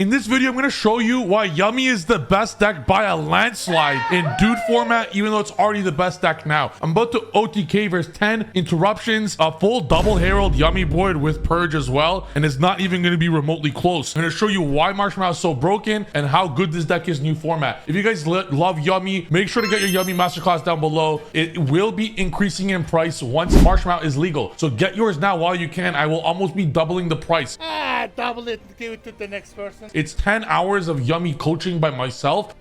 In this video, I'm going to show you why Yummy is the best deck by a landslide in dude format, even though it's already the best deck now. I'm about to OTK versus 10 interruptions, a full double herald Yummy board with Purge as well, and it's not even going to be remotely close. I'm going to show you why Marshmallow is so broken and how good this deck is new format. If you guys love Yummy, make sure to get your Yummy masterclass down below. It will be increasing in price once Marshmallow is legal. So get yours now while you can. I will almost be doubling the price. Double it, give it to the next person. It's 10 hours of Yummy coaching by myself,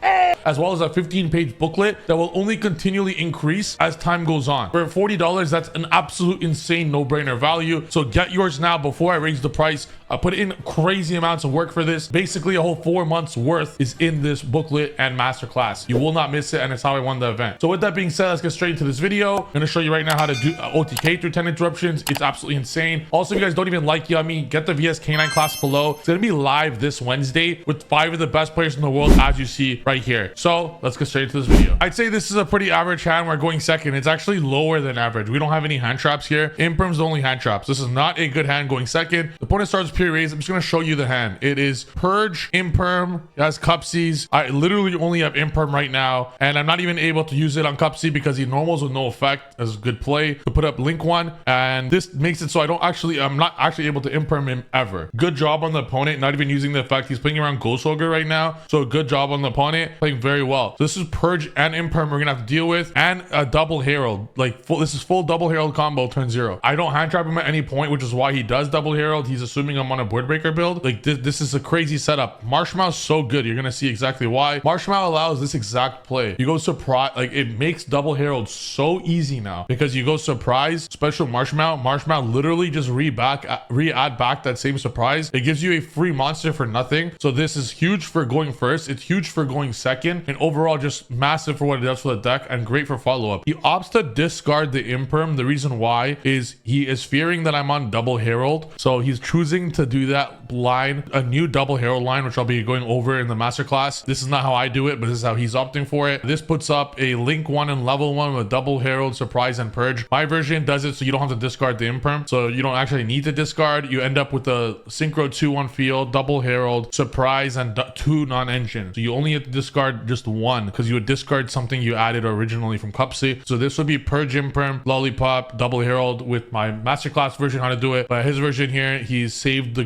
as well as a 15-page booklet that will only continually increase as time goes on. For $40, that's an absolute insane no-brainer value. So get yours now before I raise the price. I put in crazy amounts of work for this. Basically, a whole 4 months worth is in this booklet and masterclass. You will not miss it, and it's how I won the event. So with that being said, let's get straight into this video. I'm going to show you right now how to do OTK through 10 interruptions. It's absolutely insane. Also, if you guys don't even like Yummy, get the VSK9 class below. It's going to be live this Wednesday with 5 of the best players in the world, as you see right here. So let's get straight into this video. I'd say this is a pretty average hand. We're going second. It's actually lower than average. We don't have any hand traps here. Imperm's the only hand traps. This is not a good hand going second. The opponent starts pure raise. I'm just going to show you the hand. It is Purge, Imperm. It has Cupsies. I literally only have Imperm right now, and I'm not even able to use it on Cupsy because he normals with no effect. As a good play to put up Link 1, and this makes it so I'm not actually able to Imperm him ever. Good job on the opponent, not even using the effect. He's playing around Ghost Ogre right now, so good job on the opponent, playing very well. So this is Purge and Imperm we're gonna have to deal with, and a double Herald. This is full double Herald combo turn 0. I don't hand trap him at any point, which is why he does double Herald. He's assuming I'm on a board breaker build. This is a crazy setup. Marshmallow's so good, you're gonna see exactly why. Marshmallow allows this exact play. You go surprise, it makes double Herald so easy now because you go surprise, special Marshmallow literally just re-add back that same surprise. It gives you a free monster for nothing. So this is huge for going first. It's huge for going second, and overall just massive for what it does for the deck and great for follow-up. He opts to discard the Imperm. The reason why is he is fearing that I'm on double Herald, so he's choosing to do that line, a new double Herald line, which I'll be going over in the masterclass. This is not how I do it, but this is how he's opting for it. This puts up a Link 1 and level 1 with double Herald, surprise, and Purge. My version does it so you don't have to discard the Imperm, so you don't actually need to discard. You end up with a Synchro 2 on field, double Herald, surprise, and 2 non-engine. So you only have to discard just 1 because you would discard something you added originally from Cupsy. So this would be Purge, Imperm, Lollipop, double Herald with my masterclass version how to do it. But his version here, he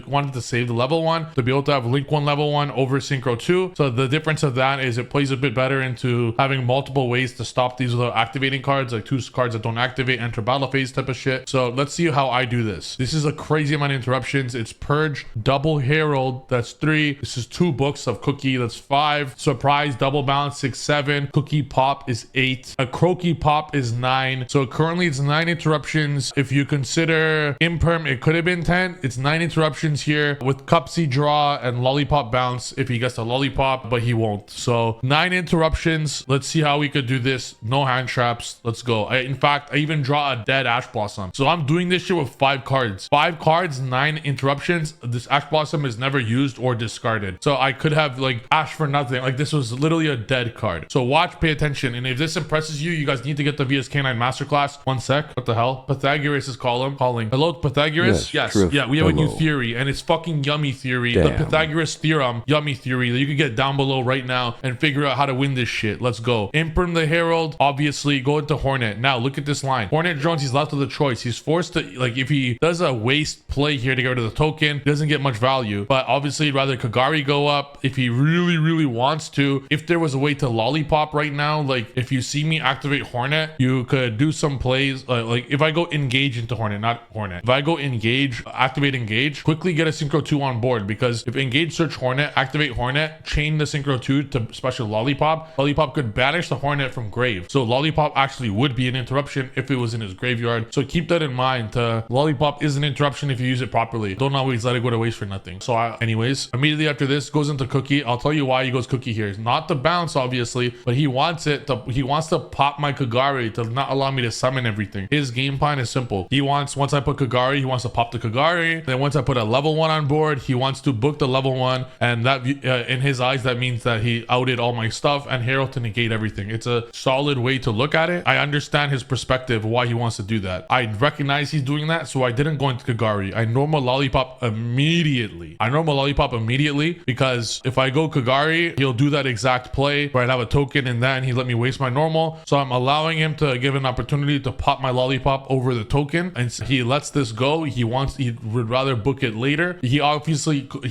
wanted to save the level 1 to be able to have Link 1 level 1 over Synchro 2. So the difference of that is it plays a bit better into having multiple ways to stop these without activating cards, like 2 cards that don't activate, enter battle phase type of shit. So let's see how I do this. This is a crazy amount of interruptions. It's Purge, double Herald, that's 3. This is 2 books of Cookie, that's 5. Surprise, double balance, 6, 7. Cookie Pop is 8. A Croaky Pop is 9. So currently it's 9 interruptions. If you consider Imperm, it could have been 10. It's 9 interruptions here with Cupsy draw and Lollipop bounce if he gets a Lollipop, but he won't. So 9 interruptions. Let's see how we could do this. No hand traps. Let's go. In fact, I even draw a dead Ash Blossom. So I'm doing this shit with 5 cards. 5 cards, 9 interruptions. This Ash Blossom is never used or discarded. So I could have Ash for nothing. This was literally a dead card. So watch, pay attention. And if this impresses you, you guys need to get the VSK9 masterclass. 1 sec. What the hell? Pythagoras is calling. Hello, Pythagoras? Yes. Trif, Yeah, we have a new hello. theory, and it's fucking Yummy theory. Damn. The Pythagoras theorem, Yummy theory that you can get down below right now and figure out how to win this shit. Let's go. Imperm the Herald, obviously go into Hornet. Now look at this line. Hornet Jones, he's left with a choice. He's forced to, if he does a waste play here to get rid of the token, he doesn't get much value. But obviously he'd rather Kagari go up if he really, really wants to. If there was a way to Lollipop right now, if you see me activate Hornet, you could do some plays. If I go engage into Hornet, not Hornet. If I go engage, activate engage, quickly get a Synchro 2 on board, because if engage search Hornet, activate Hornet, chain the Synchro 2 to special Lollipop, Lollipop could banish the Hornet from grave. So Lollipop actually would be an interruption if it was in his graveyard. So keep that in mind. Lollipop is an interruption if you use it properly. Don't always let it go to waste for nothing. So anyways, immediately after this goes into Cookie. I'll tell you why he goes Cookie here. It's not the bounce, obviously, but he wants to pop my Kagari to not allow me to summon everything. His game plan is simple. He wants, once I put Kagari, he wants to pop the Kagari. Then once I put a level 1 on board, he wants to book the level 1, and that in his eyes, that means that he outed all my stuff and Herald to negate everything. It's a solid way to look at it. I understand his perspective, why he wants to do that. I recognize he's doing that, so I didn't go into Kagari. I normal lollipop immediately. Because if I go Kagari, he'll do that exact play where I'd have a token and then he let me waste my normal. So I'm allowing him to give an opportunity to pop my lollipop over the token, and he lets this go. He would rather book it later. He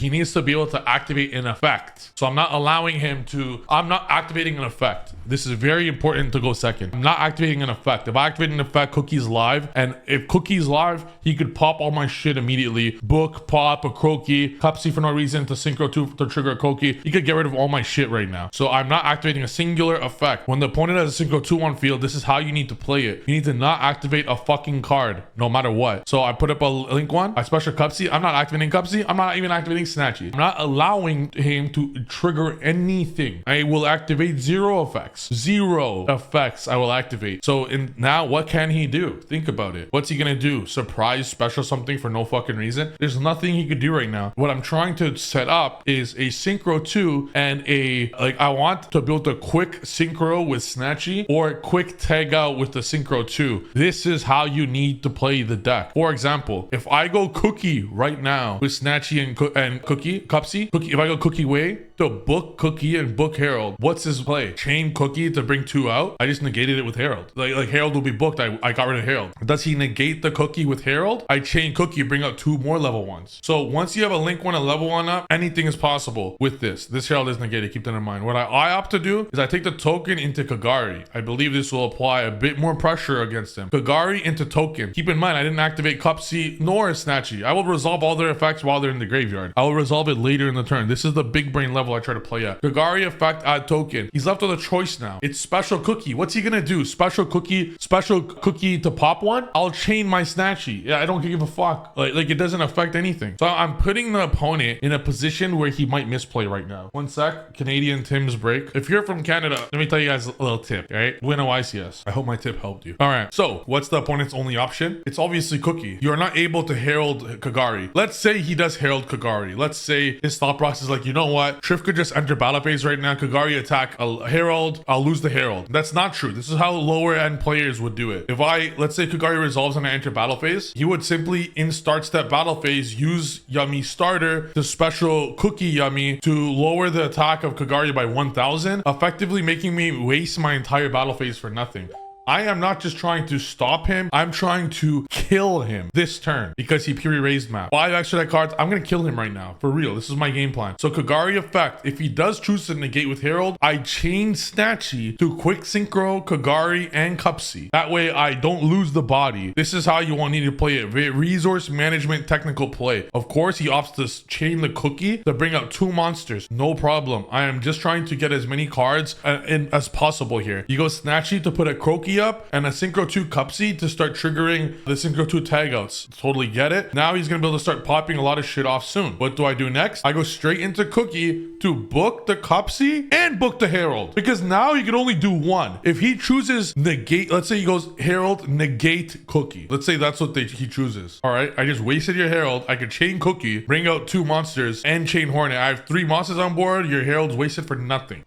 needs to be able to activate an effect. So I'm not activating an effect. This is very important to go second. I'm not activating an effect. If I activate an effect, Cookie's live, and if Cookie's live, he could pop all my shit immediately. Book, pop, a Croaky, Cupsy for no reason to synchro to trigger a Koki. He could get rid of all my shit right now. So I'm not activating a singular effect. When the opponent has a synchro 2 on field, this is how you need to play it. You need to not activate a fucking card, no matter what. So I put up a link 1. I special Cupsy. I'm not activating Cupsy. I'm not even activating Snatchy. I'm not allowing him to trigger anything. I will activate 0 effects. 0 effects I will activate. So now what can he do? Think about it. What's he gonna do? Surprise special something for no fucking reason? There's nothing he could do right now. What I'm trying to set up is a synchro 2 and I want to build a quick synchro with Snatchy or a quick tag out with the synchro 2. This is how you need to play the deck. For example, if I go Cookie right now with Snatchy and Cupsy, if I go Cookie way to book Cookie and book Herald, what's his play? Chain Cookie to bring 2 out? I just negated it with Herald. Like Herald will be booked. I got rid of Herald. Does he negate the Cookie with Herald? I chain Cookie, bring out 2 more level 1s. So once you have a link 1 and level 1 up, anything is possible with this. This Herald is negated. Keep that in mind. What I opt to do is I take the token into Kagari. I believe this will apply a bit more pressure against him. Kagari into token. Keep in mind, I didn't activate Cupsy nor Snatchy. I will resolve all their effects while they're in the graveyard. I will resolve it later in the turn. This is the big brain level I try to play at. Kagari effect, add token. He's left with a choice now. It's special Cookie. What's he gonna do? Special Cookie to pop 1? I'll chain my Snatchy. Yeah, I don't give a fuck. Like it doesn't affect anything. So I'm putting the opponent in a position where he might misplay right now. 1 sec. Canadian Tim's break. If you're from Canada, let me tell you guys a little tip, all right? Win a YCS. I hope my tip helped you. All right. So what's the opponent's only option? It's obviously Cookie. You're not able to Herald Kagari. Let's say he does Herald Kagari. Let's say his thought process is like, you know what? Trif could just enter battle phase right now. Kagari attack a Herald. I'll lose the Herald. That's not true. This is how lower end players would do it. Let's say Kagari resolves and I enter battle phase, he would simply in start step battle phase use Yummy starter to special Cookie Yummy to lower the attack of Kagari by 1000, effectively making me waste my entire battle phase for nothing. I am not just trying to stop him, I'm trying to kill him this turn because he pure raised map. 5 extra deck cards, I'm gonna kill him right now. For real, this is my game plan. So Kagari effect, if he does choose to negate with Herald, I chain Snatchy to quick synchro Kagari and Cupsy. That way I don't lose the body. This is how you want need to play it. Resource management technical play. Of course, he opts to chain the Cookie to bring out 2 monsters. No problem. I am just trying to get as many cards as possible here. He goes Snatchy to put a Croaky up and a synchro 2 Cupsy to start triggering the synchro 2 tag outs. Totally get it. Now he's gonna be able to start popping a lot of shit off soon. What do I do next? I go straight into Cookie to book the Cupsy and book the Herald, because now he can only do 1. If he chooses negate, let's say he goes Herald negate Cookie, let's say that's what he chooses. All right, I just wasted your Herald. I could chain Cookie, bring out 2 monsters and chain Hornet. I have 3 monsters on board. Your Herald's wasted for nothing.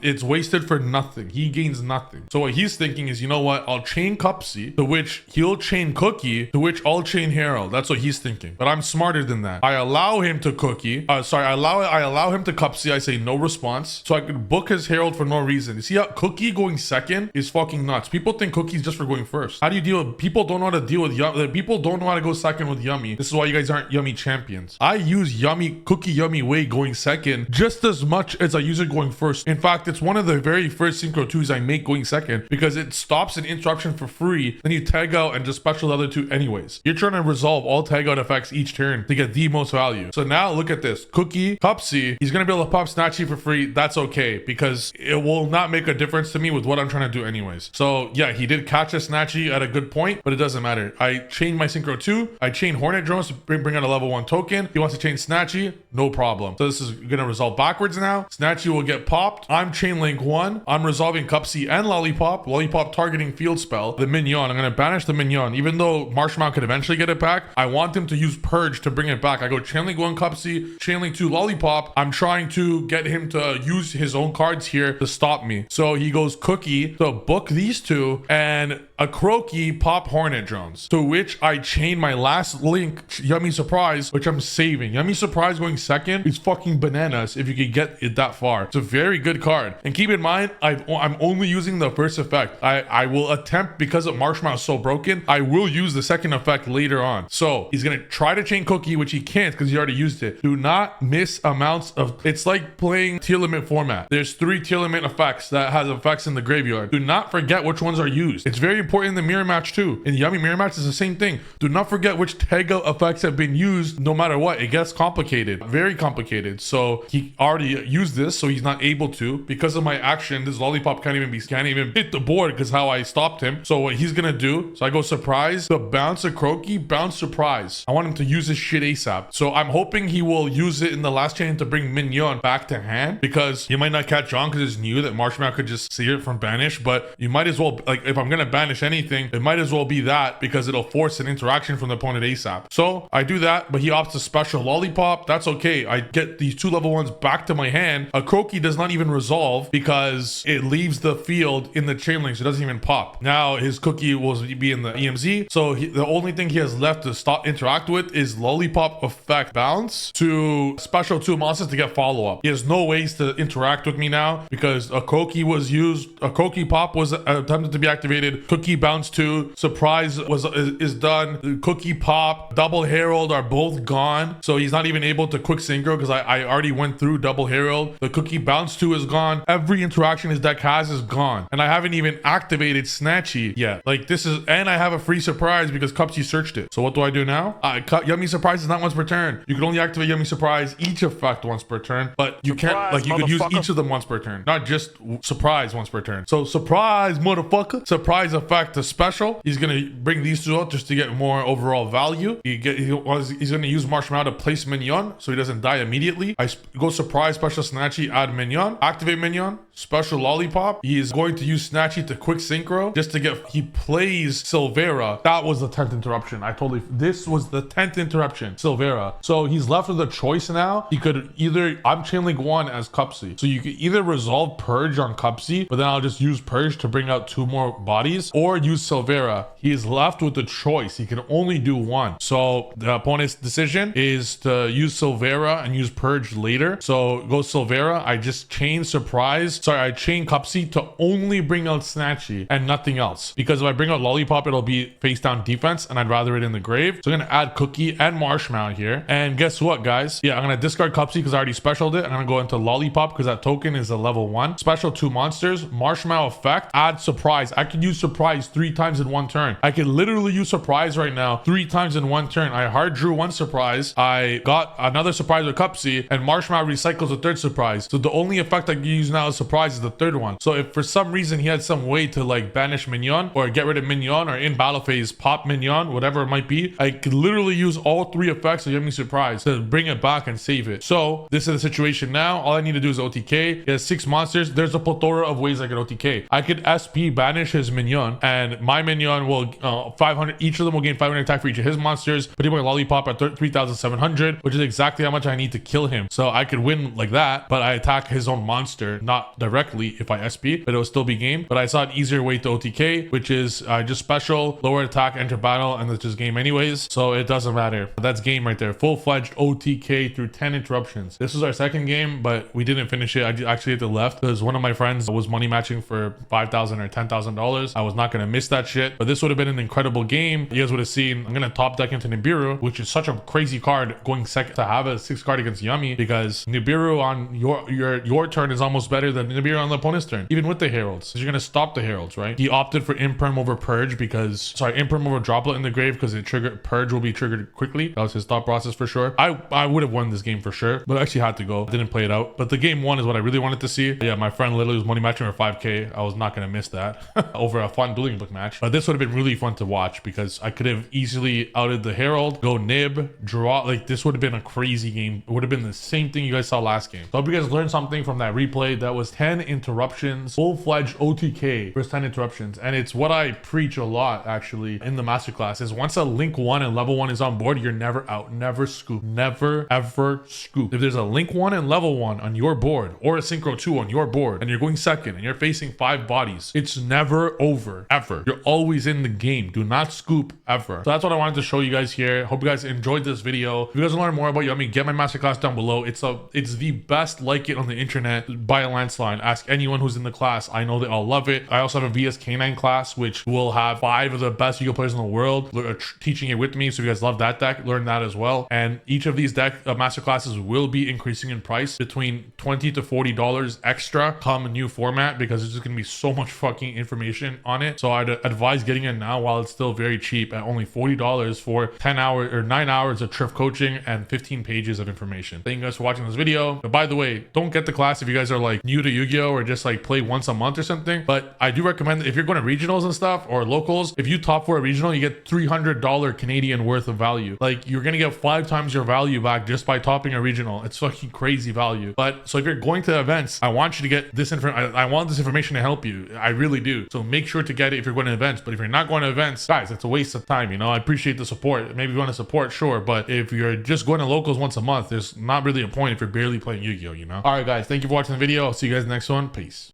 It's wasted for nothing. He gains nothing. So what he's thinking is, you know what? I'll chain Cupsy, to which he'll chain Cookie, to which I'll chain Herald. That's what he's thinking. But I'm smarter than that. I allow him to Cookie. I allow him to Cupsy. I say no response. So I could book his Herald for no reason. You see how Cookie going second is fucking nuts. People think Cookie's just for going first. How do you deal with people don't know how to deal with people don't know how to go second with Yummy. This is why you guys aren't Yummy champions. I use Cookie Yummy way going second just as much as I use it going first. In fact, it's one of the very first synchro 2s I make going second because it stops stops an interruption for free, then you tag out and just special the other two anyways. You're trying to resolve all tag out effects each turn to get the most value. So now look at this. Cookie, Cupsy, he's gonna be able to pop Snatchy for free. That's okay, because it will not make a difference to me with what I'm trying to do anyways. So yeah, he did catch a Snatchy at a good point, but it doesn't matter. I chained my Synchro 2. I chained Hornet Drones to bring out a level 1 token. He wants to chain Snatchy, no problem. So this is gonna resolve backwards now. Snatchy will get popped. I'm chain link 1. I'm resolving Cupsy and Lollipop. Lollipop targeting field spell. The Minion, I'm gonna banish the Minion. Even though Marshmallow could eventually get it back, I want him to use Purge to bring it back. I go chain link 1 Cupsy, chain link 2 Lollipop. I'm trying to get him to use his own cards here to stop me. So he goes Cookie to book these two and a Croaky pop Hornet Drones, to which I chain my last link Yummy Surprise, which I'm saving. Yummy Surprise going second is fucking bananas if you could get it that far. It's a very good card. And keep in mind, I'm only using the first effect. I will attempt, because of Marshmallow is so broken, I will use the second effect later on. So he's gonna try to chain Cookie, which he can't because he already used it. Do not miss amounts of, it's like playing tier limit format. There's 3 tier limit effects that has effects in the graveyard. Do not forget which ones are used. It's very important in the mirror match too. In the Yummy mirror match is the same thing. Do not forget which tag out effects have been used. No matter what, it gets complicated, very complicated. So he already used this, so he's not able to. Because of my action, this Lollipop can't even hit the board because how I stopped him. So what he's gonna do, so I go surprise, the bounce a Croaky, bounce surprise. I want him to use his shit ASAP. So I'm hoping he will use it in the last chain to bring Minion back to hand, because you might not catch on because it's new that Marshmallow could just see it from banish, but you might as well, like, if I'm gonna banish anything, it might as well be that, because it'll force an interaction from the opponent ASAP. So I do that, but he opts to special Lollipop. That's okay. I get these 2 level 1s back to my hand. A Croaky does not even resolve because it leaves the field in the chain link, so it doesn't even pop. Now his Cookie will be in the EMZ, so the only thing he has left to stop interact with is Lollipop effect bounce to special 2 monsters to get follow-up. He has no ways to interact with me now because a Croaky was used, a Croaky pop was attempted to be activated, Cookie bounce 2, surprise is done, Cookie pop, double herald are both gone, so he's not even able to quick synchro because I already went through double herald. The Cookie bounce 2 is gone. Every interaction his deck has is gone, and I haven't even activated Snatchy yet. Like, this is, and I have a free surprise because Cupsy searched it. So what do I do now? Yummy Surprise is not once per turn. You can only activate Yummy Surprise each effect once per turn, but you can't, like, you could use each of them once per turn, not just surprise once per turn. So surprise, motherfucker. Surprise effect to special. He's gonna bring these 2 out just to get more overall value. He's gonna use Marshmallow to place Minion so he doesn't die immediately. I go surprise, special Snatchy, add Minion, activate Minion, special Lollipop. He is going to use Snatchy to quick synchro just to get, he plays Silvera. That was the 10th interruption. This was the 10th interruption, Silvera. So he's left with a choice now. He could either, I'm chain link 1 as Cupsy. So you could either resolve Purge on Cupsy, but then I'll just use Purge to bring out 2 more bodies, or use Silvera. He is left with a choice. He can only do 1. So the opponent's decision is to use Silvera and use Purge later. So go Silvera. I just chain surprise. Sorry, I chain Cupsy to only bring out Snatchy and nothing else. Because if I bring out Lollipop, it'll be face down defense, and I'd rather it in the grave. So I'm gonna add Cookie and Marshmallow here. And guess what, guys? Yeah, I'm gonna discard Cupsy because I already specialed it. I'm gonna go into Lollipop because that token is a level 1. Special 2 monsters, Marshmallow effect, add surprise. I can use surprise 3 times in 1 turn. I can literally use surprise right now 3 times in 1 turn. I hard drew 1 surprise. I got another surprise with Cupsy, and Marshmallow recycles a 3rd surprise. So the only effect I can use now is surprise is the 3rd one. So if for some reason he had some way to like banish Minion or get rid of Minion or in battle phase pop Minion, whatever it might be, I could literally use all 3 effects of Yummy Surprise to bring it back and save it. So this is the situation now. All I need to do is OTK. He has 6 monsters. There's a plethora of ways I could OTK. I could SP banish his Minion, and my Minion will 500, each of them will gain 500 attack for each of his monsters, putting my Lollipop at 3,700, which is exactly how much I need to kill him. So I could win like that, but I attack his own monster, not directly if I SP, but it will still be game. But I saw an easier way to OTK, which is just special, lower attack, enter battle, and it's just game anyways. So it doesn't matter. That's game right there. Full-fledged OTK through 10 interruptions. This was our second game, but we didn't finish it. I actually had to left because one of my friends was money matching for $5,000 or $10,000. I was not going to miss that shit, but this would have been an incredible game. You guys would have seen, I'm going to top deck into Nibiru, which is such a crazy card going second to have a 6 card against Yummy, because Nibiru on your turn is almost better than it'll be on the opponent's turn, even with the heralds. You're gonna stop the heralds, right? He opted for imperm over purge because, sorry, imperm over droplet in the grave because it triggered, purge will be triggered quickly. That was his thought process for sure. I would have won this game for sure, but I actually had to go. Didn't play it out. But the game one is what I really wanted to see. Yeah, my friend literally was money matching for 5K. I was not gonna miss that over a fun dueling book match. But this would have been really fun to watch because I could have easily outed the herald, go nib, draw. Like this would have been a crazy game. It would have been the same thing you guys saw last game. So I hope you guys learned something from that replay. That was 10 interruptions, full-fledged OTK versus 10 interruptions. And it's what I preach a lot actually in the masterclass is once a link 1 and level 1 is on board, you're never out, never scoop, never ever scoop. If there's a link 1 and level 1 on your board or a synchro 2 on your board and you're going second and you're facing 5 bodies, it's never over ever. You're always in the game. Do not scoop ever. So that's what I wanted to show you guys here. Hope you guys enjoyed this video. If you guys want to learn more about Yummy, get my masterclass down below. It's the best like it on the internet by a landslide. Ask anyone who's in the class. I know they all love it. I also have a VS K9 class which will have 5 of the best Yu-Gi-Oh players in the world teaching it with me. So if you guys love that deck, learn that as well. And each of these deck masterclasses will be increasing in price between $20 to $40 extra come a new format because there's just gonna be so much fucking information on it. So I'd advise getting it now while it's still very cheap at only $40 for 10 hours or 9 hours of Trif coaching and 15 pages of information. Thank you guys for watching this video. But by the way, don't get the class if you guys are like new to Yu-Gi-Oh or just like play once a month or something. But I do recommend that if you're going to regionals and stuff or locals, if you top 4 a regional, you get $300 Canadian worth of value. Like you're gonna get 5 times your value back just by topping a regional. It's fucking crazy value. But so if you're going to events, I want you to get this information. I want this information to help you. I really do. So make sure to get it if you're going to events. But if you're not going to events, guys, it's a waste of time. You know, I appreciate the support. Maybe you want to support, sure. But if you're just going to locals once a month, there's not really a point if you're barely playing Yu-Gi-Oh, you know? All right, guys, thank you for watching the video. I'll see you guys in the next one. Peace.